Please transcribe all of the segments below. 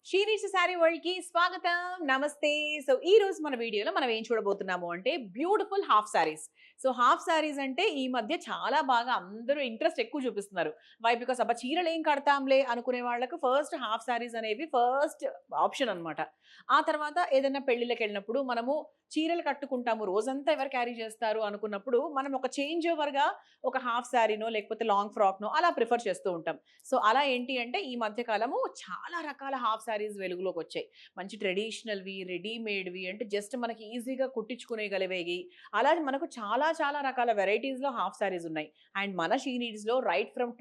షీరీష్ sari world కి స్వాగతం నమస్తే. సో ఈ రోజు మన వీడియోలో మనం ఏం చూడబోతున్నాము అంటే beautiful half saris. So half saris అంటే ఈ మధ్య చాలా బాగా అందరూ ఇంట్రెస్ట్ ఎక్కువ చూపిస్తున్నారు. వై బికాస్ అబ్బా చీరలు ఏం కడతాంలే అనుకునే వాళ్ళకు ఫస్ట్ హాఫ్ సారీస్ అనేవి ఫస్ట్ ఆప్షన్ అన్నమాట. ఆ తర్వాత ఏదైనా పెళ్లిళ్ళకి వెళ్ళినప్పుడు మనము చీరలు కట్టుకుంటాము, రోజంతా ఎవరు క్యారీ చేస్తారు అనుకున్నప్పుడు మనం ఒక చేంజ్ ఓవర్ గా ఒక హాఫ్ సారీనో లేకపోతే లాంగ్ ఫ్రాక్ నో అలా ప్రిఫర్ చేస్తూ ఉంటాం. సో అలా ఏంటి అంటే ఈ మధ్య కాలము చాలా రకాల హాఫ్ సారీస్ వెలుగులోకి వచ్చాయి. మంచి ట్రెడిషనల్వి, రెడీమేడ్వి అంటే జస్ట్ మనకి ఈజీగా కుట్టించుకునేగలివేవి. అలా మనకు చాలా చాలా రకాల వెరైటీస్‌లో హాఫ్ సారీస్ ఉన్నాయి. అండ్ మన షీ నీడ్స్‌లో రైట్ ఫ్రమ్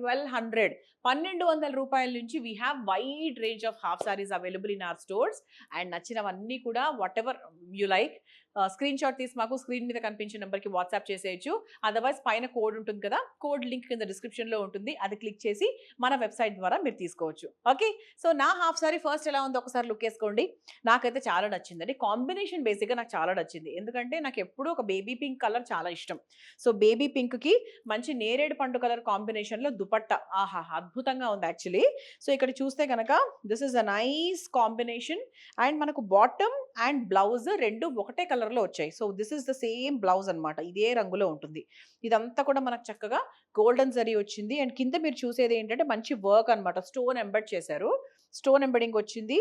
1200 రూపాయల నుంచి we have wide range of half saris available in our stores. And నచ్చినవన్నీ కూడా whatever you like screenshot తీసి మాకు స్క్రీన్ మీద కనిపించే నెంబర్‌కి వాట్సాప్ చేసేయొచ్చు. అదర్‌వైజ్ పైన కోడ్ ఉంటుంది కదా, కోడ్ లింక్ కింద డిస్క్రిప్షన్‌లో ఉంటుంది. అది క్లిక్ చేసి మన వెబ్‌సైట్ ద్వారా మీరు తీసుకోవచ్చు. ఓకే. సో నా హాఫ్ సారీ ఫస్ట్ ఎలా ఉందో ఒకసారి లుక్ ఏసుకోండి. నాకైతే చాలా నచ్చిందండి. కాంబినేషన్ బేసిక్‌గా నాకు చాలా నచ్చింది. ఎందుకంటే నాకెప్పుడూ ఒక బేబీ పింక్ కలర్ చాలా ఇష్టం. సో బేబీ పింక్‌కి మంచి నేరేడు పండు కలర్ కాంబినేషన్‌లో దుపట్టా ఆహాహా! అద్భుతంగా ఉంది యాక్చువల్లీ. సో ఇక్కడ చూస్తే గనక this is a nice combination. And మనకు బాటమ్ అండ్ బ్లౌజ్ 2 ఒకటే కలర్‌లో వచ్చాయి. So this is the same blouse అన్నమాట. ఇదే రంగులో ఉంటుంది. ఇదంతా కూడా మనకు చక్కగా గోల్డెన్ జరీ వచ్చింది. అండ్ కింద మీరు చూసేది ఏంటంటే మంచి వర్క్ అన్నమాట. స్టోన్ ఎంబెడ్ చేశారు. స్టోన్ ఎంబెడింగ్ వచ్చింది.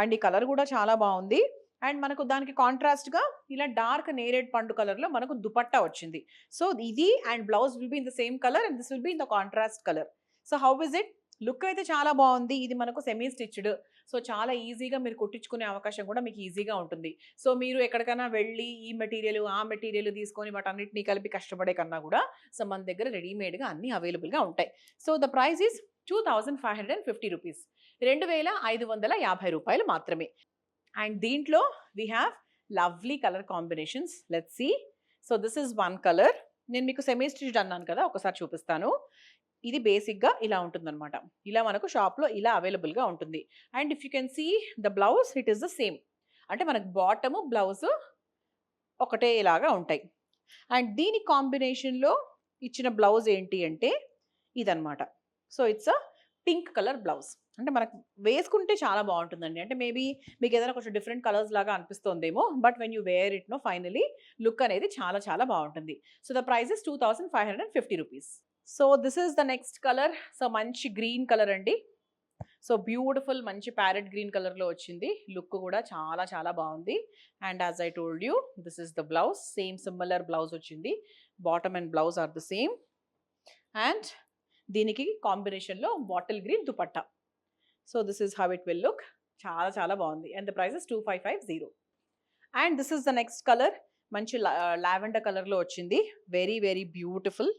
అండ్ ఈ కలర్ కూడా చాలా బావుంది. అండ్ మనకు దానికి కాంట్రాస్ట్‌గా ఇలా డార్క్ నేరేడ్ పండు కలర్‌లో మనకు దుపట్టా వచ్చింది. సో ఇది and blouse will be in the same colour and this will be in the contrast colour. So how is it? Look అయితే చాలా బావుంది. ఇది మనకు సెమీ స్టిచ్డ్. సో చాలా ఈజీగా మీరు కుట్టించుకునే అవకాశం కూడా మీకు ఈజీగా ఉంటుంది. సో మీరు ఎక్కడికైనా వెళ్ళి ఈ మెటీరియల్, ఆ మెటీరియల్ తీసుకొని వాటన్నిటిని కలిపి కష్టపడే కన్నా కూడా సో మన దగ్గర రెడీమేడ్‌గా అన్నీ అవైలబుల్‌గా ఉంటాయి. So the price is 2550 rupees. రూ. 2550 మాత్రమే. అండ్ దీంట్లో we have lovely colour combinations. Let's see. So this is one colour. నేను మీకు సెమీ స్టిచ్డ్ అన్నాను కదా! ఒకసారి చూపిస్తాను. ఇది బేసిక్‌గా ఇలా ఉంటుందన్నమాట. ఇలా మనకు షాప్‌లో ఇలా అవైలబుల్‌గా ఉంటుంది. And if you can see the blouse it is the same. అంటే మనకు బాటము, బ్లౌజు ఒకటేలాగా ఉంటాయి. అండ్ దీని కాంబినేషన్‌లో ఇచ్చిన బ్లౌజ్ ఏంటి అంటే ఇదన్నమాట. So it's a pink colour blouse. అంటే మనకు వేసుకుంటే చాలా బావుంటుందండి. అంటే మేబీ మీకేదైనా కొంచెం డిఫరెంట్ కలర్స్ లాగా అనిపిస్తోందేమో. But when you wear it finally look అనేది చాలా చాలా బావుంటుంది. So the price is 2550 rupees. So this is the next colour. So మంచి గ్రీన్ కలర్ అండి. సో బ్యూటిఫుల్ మంచి ప్యారెట్ గ్రీన్ కలర్‌లో వచ్చింది. లుక్ కూడా చాలా చాలా బావుంది. And as I told you this is the blouse. Same similar blouse వచ్చింది. Bottom and blouse are the same. And దీనికి కాంబినేషన్‌లో bottle green dupatta. So this is how it will look. చాలా చాలా బావుంది. And the price is 2550. And this is the next colour. మంచి lavender కలర్‌లో వచ్చింది. Very very beautiful.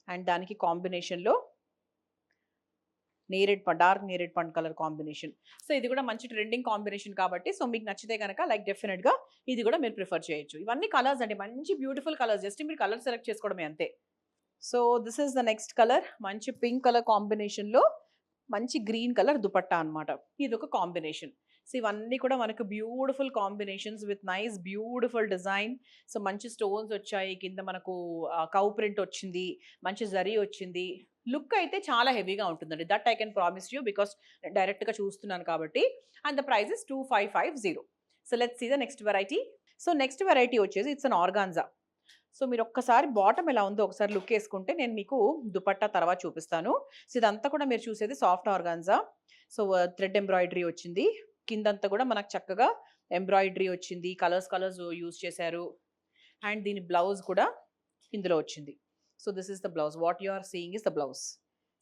And దానికి కాంబినేషన్‌లో డార్క్ నేరేడ్ పండు కలర్ కాంబినేషన్. సో ఇది కూడా మంచి ట్రెండింగ్ కాంబినేషన్ కాబట్టి సో మీకు నచ్చితే గనక లైక్ డెఫినిట్‌గా ఇది కూడా మీరు ప్రిఫర్ చేయొచ్చు. ఇవన్నీ కలర్స్ అండి. మంచి బ్యూటిఫుల్ కలర్స్. జస్ట్ మీరు కలర్ సెలెక్ట్ చేసుకోవడమే అంతే. So this is the next colour. మంచి పింక్ కలర్ కాంబినేషన్‌లో మంచి గ్రీన్ కలర్ దుపట్టా అన్నమాట. ఇదొక కాంబినేషన్. సో ఇవన్నీ కూడా మనకు beautiful combinations with nice beautiful design. So మంచి స్టోన్స్ వచ్చాయి. కింద మనకు కౌ ప్రింట్ వచ్చింది. మంచి జరీ వచ్చింది. లుక్ అయితే చాలా హెవీగా ఉంటుందండి. That I can promise you because డైరెక్ట్‌గా చూస్తున్నాను కాబట్టి. And the price is 2550. So let's see the next variety. So next variety వచ్చేసి ఇట్స్ అన్ ఆర్గాన్జా. సో మీరు ఒక్కసారి బాటమ్ ఎలా ఉందో ఒకసారి లుక్ ఏసుకుంటే నేను మీకు దుపట్టా తర్వాత చూపిస్తాను. సో ఇదంతా కూడా మీరు చూసేది soft organza. So thread embroidery వచ్చింది. కిందంతా కూడా మనకు చక్కగా ఎంబ్రాయిడరీ వచ్చింది. కలర్స్ కలర్స్ యూజ్ చేశారు. అండ్ దీని బ్లౌజ్ కూడా ఇందులో వచ్చింది. So this is the blouse. What you are seeing is the blouse.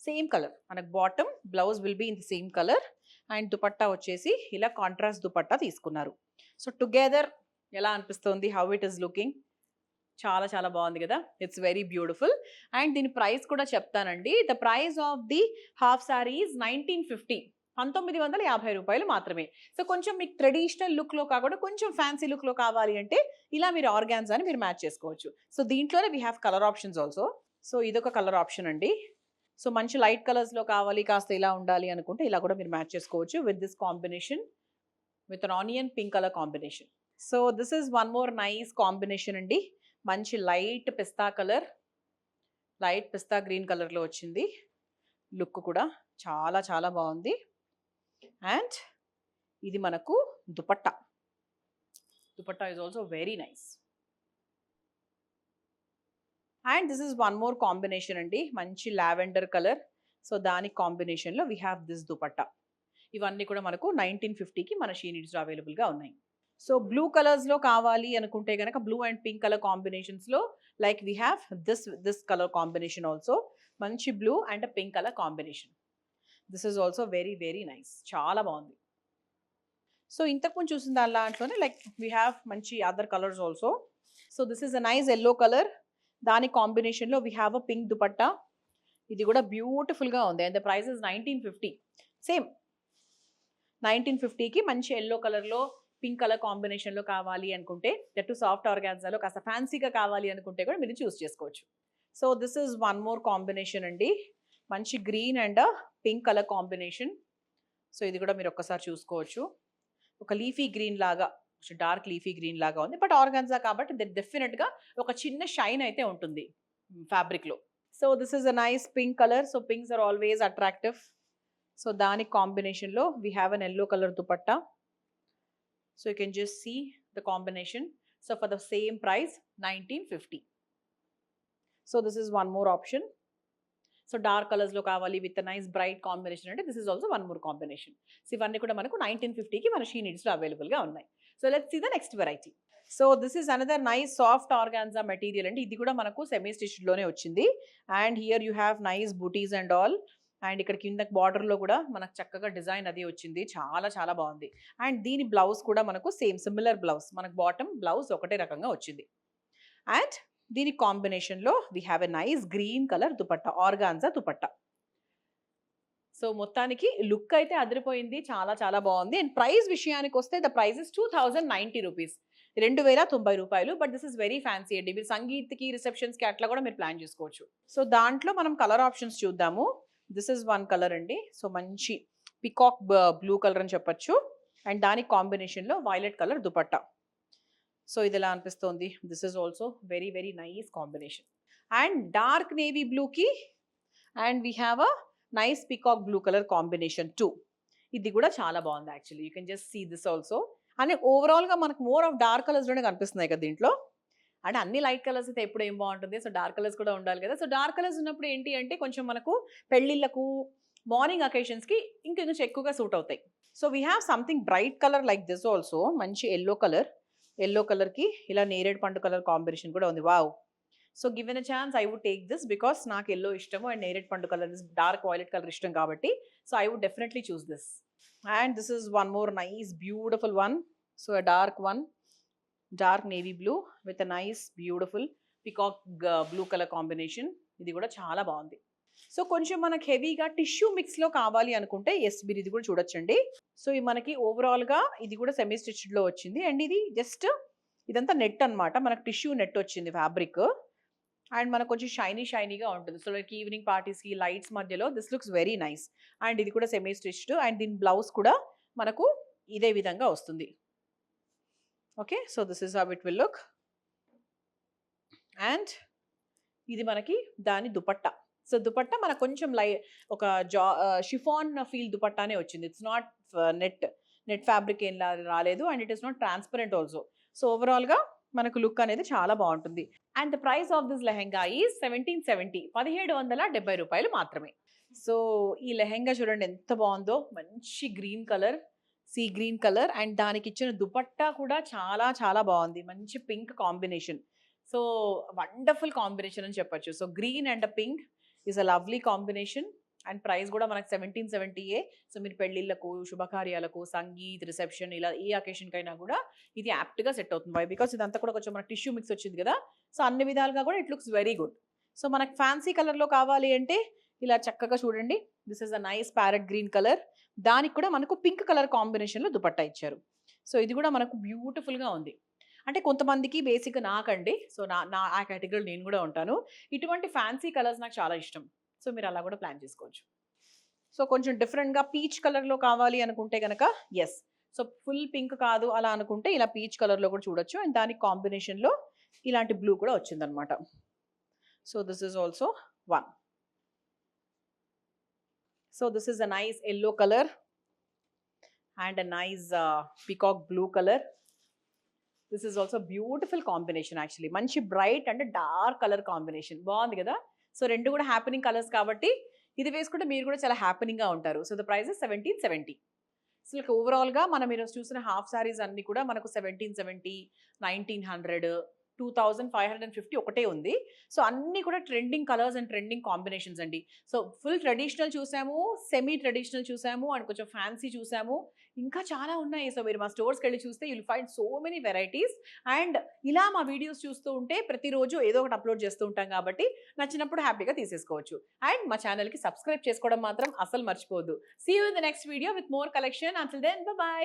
Same colour. మనకు bottom, blouse will be in the same colour. And dupatta వచ్చేసి ఇలా కాంట్రాస్ట్ దుపట్టా తీసుకున్నారు. సో టుగెదర్ ఎలా అనిపిస్తుంది? How it is looking? చాలా చాలా బాగుంది కదా! It's very beautiful. అండ్ దీని ప్రైస్ కూడా చెప్తానండి. The price of the half sorry is 1950. రూ. 1950 మాత్రమే. సో కొంచెం మీకు ట్రెడిషనల్ లుక్‌లో కాకుండా కొంచెం ఫ్యాన్సీ లుక్‌లో కావాలి అంటే ఇలా మీరు ఆర్గాన్జాని మీరు మ్యాచ్ చేసుకోవచ్చు. సో దీంట్లోనే we have colour options also. So ఇదొక కలర్ ఆప్షన్ అండి. సో మంచి లైట్ కలర్స్‌లో కావాలి, కాస్త ఇలా ఉండాలి అనుకుంటే ఇలా కూడా మీరు మ్యాచ్ చేసుకోవచ్చు with this combination with an onion pink colour combination. So this is one more nice combination అండి. మంచి లైట్ పిస్తా కలర్, లైట్ పిస్తా గ్రీన్ కలర్‌లో వచ్చింది. లుక్ కూడా చాలా చాలా బాగుంది. అండ్ ఇది మనకు dupatta. Dupatta is also very nice. And this is one more combination అండి, మంచి లావెండర్ కలర్. సో దాని కాంబినేషన్లో వీ హ్యావ్ దిస్ దుపట్టా. ఇవన్నీ కూడా మనకు 1950కి మన షీ నీడ్స్లో అవైలబుల్గా ఉన్నాయి. సో బ్లూ కలర్స్లో కావాలి అనుకుంటే కనుక బ్లూ అండ్ పింక్ కలర్ కాంబినేషన్స్లో like we have this colour combination also. మంచి blue and pink colour combination. This is also very very nice, చాలా బాగుంది. సో ఇంతకుముందు చూసిన దాంట్లోనే లైక్ వీ హ్యావ్ మంచి other colours also. So this is a nice yellow colour. దాని కాంబినేషన్లో we have a pink dupatta. ఇది కూడా బ్యూటిఫుల్గా ఉంది and the price is 1950. Same 1950కి మంచి ఎల్లో కలర్లో పింక్ కలర్ కాంబినేషన్లో కావాలి అనుకుంటే, దట్ సాఫ్ట్ ఆర్గాన్జాలో కాస్త ఫ్యాన్సీగా కావాలి అనుకుంటే కూడా మీరు చూస్ చేసుకోవచ్చు. So this is one more combination అండి, మంచి green and pink colour combination. So ఇది కూడా మీరు ఒక్కసారి చూసుకోవచ్చు. ఒక లీఫీ గ్రీన్ లాగా, డార్క్ లీఫీ గ్రీన్ లాగా ఉంది, బట్ ఆర్గాన్జా కాబట్టి డెఫినెట్గా ఒక చిన్న షైన్ అయితే ఉంటుంది ఫ్యాబ్రిక్లో. So this is a nice pink colour. So pinks are always attractive. So దాని కాంబినేషన్లో we have an yellow colour dupatta. So you can just see the combination. So for the same price 1950. So this is one more option. So dark కలర్స్లో కావాలి with nice bright combination అంటే this is also one more combination. So ఇవన్నీ కూడా మనకు 1950కి మన She నీడ్స్లో అవైలబుల్గా ఉన్నాయి. So let's see the next variety. So this is another nice soft organza material అండి. ఇది కూడా మనకు సెమీ స్టిచ్డ్లోనే వచ్చింది. And here you have nice booties and all. అండ్ ఇక్కడ కింద బార్డర్లో కూడా మనకు చక్కగా డిజైన్ అది వచ్చింది, చాలా చాలా బాగుంది. అండ్ దీని బ్లౌజ్ కూడా మనకు సేమ్ సిమిలర్ బ్లౌజ్, మనకు బాటమ్ బ్లౌజ్ ఒకటే రకంగా వచ్చింది. అండ్ దీని కాంబినేషన్లో we have a nice green colour dupatta, organza dupatta. So మొత్తానికి లుక్ అయితే అదిరిపోయింది, చాలా చాలా బాగుంది. అండ్ ప్రైస్ విషయానికి వస్తే ద ప్రైస్ ఇస్ 2090 రూపీస్, 2090 రూపాయలు. But this is very fancy అండి. మీరు సంగీత్కి, రిసెప్షన్స్కి అట్లా కూడా మీరు ప్లాన్ చేసుకోవచ్చు. సో దాంట్లో మనం కలర్ ఆప్షన్స్ చూద్దాము. దిస్ ఇస్ వన్ కలర్ అండి. సో మంచి పికాక్ బ్లూ కలర్ అని చెప్పచ్చు. అండ్ దాని కాంబినేషన్లో వైలెట్ కలర్ దుపట్టా. సో ఇది ఎలా అనిపిస్తుంది? This is also very very nice combination. And dark navy బ్లూకి and we have a nice peacock blue colour combination too. ఇది కూడా చాలా బాగుంది actually. You can just see this also. అంటే ఓవరాల్గా మనకు మోర్ ఆఫ్ డార్క్ కలర్స్లోనే కనిపిస్తున్నాయి కదా దీంట్లో. అంటే అన్ని లైట్ కలర్స్ అయితే ఎప్పుడు ఏం బాగుంటుంది, సో డార్క్ కలర్స్ కూడా ఉండాలి కదా. సో డార్క్ కలర్స్ ఉన్నప్పుడు ఏంటి అంటే కొంచెం మనకు పెళ్ళిళ్ళకు, మార్నింగ్ అకేషన్స్కి ఇంకొంచెం ఎక్కువగా సూట్ అవుతాయి. So we have something bright colour like this also. మంచి ఎల్లో కలర్, ఎల్లో కలర్కి ఇలా నేరేడ్ పండు కలర్ కాంబినేషన్ కూడా ఉంది. Wow. So given a chance I would take this because నాకు ఎల్లో ఇష్టము అండ్ నేరేడ్ పండు కలర్, డార్క్ వైలెట్ కలర్ ఇష్టం కాబట్టి. So I would definitely choose this. And this is one more nice beautiful one. So a dark one, dark navy blue with a nice beautiful peacock blue color combination. ఇది కూడా చాలా బాగుంది. So కొంచెం మనకి హెవీగా tissue మిక్స్లో కావాలి అనుకుంటే yes మీరు ఇది కూడా చూడొచ్చండి. సో ఇది మనకి ఓవరాల్గా ఇది కూడా సెమీ స్టిచ్డ్లో వచ్చింది. అండ్ ఇది జస్ట్ ఇదంతా నెట్ అనమాట, మనకు టిష్యూ నెట్ వచ్చింది ఫ్యాబ్రిక్. అండ్ మనకు కొంచెం షైనీగా ఉంటుంది. సో లైక్ ఈవినింగ్ పార్టీస్కి లైట్స్ మధ్యలో this looks very nice. And ఇది కూడా సెమీ స్టిచ్డ్. అండ్ దీని బ్లౌజ్ కూడా మనకు ఇదే విధంగా వస్తుంది. Okay, so this is how it will look. And ఇది మనకి దాని దుపట్టా. సో దుపట్టా మనకు కొంచెం ఒక షిఫాన్ ఫీల్ దుపట్టానే వచ్చింది. ఇట్స్ నాట్ నెట్ ఫ్యాబ్రిక్ ఏం రాలేదు. And it is not transparent also. So ఓవరాల్గా మనకు లుక్ అనేది చాలా బాగుంటుంది. And the price of this lehenga is 1770, 1770 రూపాయలు మాత్రమే. సో ఈ లెహెంగా చూడండి ఎంత బాగుందో, మంచి green colour, sea green colour. And దానికి ఇచ్చిన దుపట్టా కూడా చాలా చాలా బాగుంది, మంచి pink combination. So wonderful combination అని చెప్పొచ్చు. So green and pink is a lovely combination. And price కూడా మనకు 1770. సో మీరు పెళ్ళిళ్ళకు, శుభకార్యాలకు, సంగీత్, రిసెప్షన్ ఇలా ఏ అకేషన్కైనా కూడా ఇది యాప్ట్గా సెట్ అవుతుంది. వై బికాస్ ఇదంతా కూడా కొంచెం మనకు టిష్యూ మిక్స్ వచ్చింది కదా. సో అన్ని విధాలుగా కూడా it looks very good. So మనకు ఫ్యాన్సీ కలర్లో కావాలి అంటే ఇలా చక్కగా చూడండి. This is a nice parrot green colour. దానికి కూడా మనకు పింక్ కలర్ కాంబినేషన్లో దుపట్టా ఇచ్చారు. సో ఇది కూడా మనకు బ్యూటిఫుల్గా ఉంది. అంటే కొంతమందికి బేసిక్గా నాకండి, సో నా ఆ కేటగిరీలో నేను కూడా ఉంటాను. ఇటువంటి ఫ్యాన్సీ కలర్స్ నాకు చాలా ఇష్టం. సో మీరు అలా కూడా ప్లాన్ చేసుకోవచ్చు. సో కొంచెం డిఫరెంట్గా పీచ్ కలర్లో కావాలి అనుకుంటే కనుక ఎస్. సో ఫుల్ పింక్ కాదు అలా అనుకుంటే ఇలా పీచ్ కలర్లో కూడా చూడొచ్చు. అండ్ దానికి కాంబినేషన్లో ఇలాంటి బ్లూ కూడా వచ్చిందనమాట. So this is also one. So this is a nice yellow colour. And nice peacock blue colour. This is also beautiful combination actually. మంచి bright and dark colour combination బాగుంది కదా. సో రెండు కూడా హ్యాపెనింగ్ కలర్స్ కాబట్టి ఇది వేసుకుంటే మీరు కూడా చాలా హ్యాపెనింగ్గా ఉంటారు. So the price is 1770. So ఓవరాల్గా మనం ఈరోజు చూసిన హాఫ్ సారీస్ అన్ని కూడా మనకు 1770, 1900, 2550 ఒకటే ఉంది. సో అన్ని కూడా trending colours and trending combinations అండి. సో ఫుల్ ట్రెడిషనల్ చూసాము, సెమీ ట్రెడిషనల్ చూసాము అండ్ కొంచెం ఫ్యాన్సీ చూసాము. ఇంకా చాలా ఉన్నాయి. సో మీరు మా స్టోర్స్కి వెళ్ళి చూస్తే you'll find so many varieties. And ఇలా మా వీడియోస్ చూస్తూ ఉంటే ప్రతిరోజు ఏదో ఒకటి అప్లోడ్ చేస్తూ ఉంటాం కాబట్టి నచ్చినప్పుడు హ్యాపీగా తీసేసుకోవచ్చు. అండ్ మా ఛానల్కి సబ్స్క్రైబ్ చేసుకోవడం మాత్రం అసలు మర్చిపోవద్దు. See you in the next video with more collection. Until then by.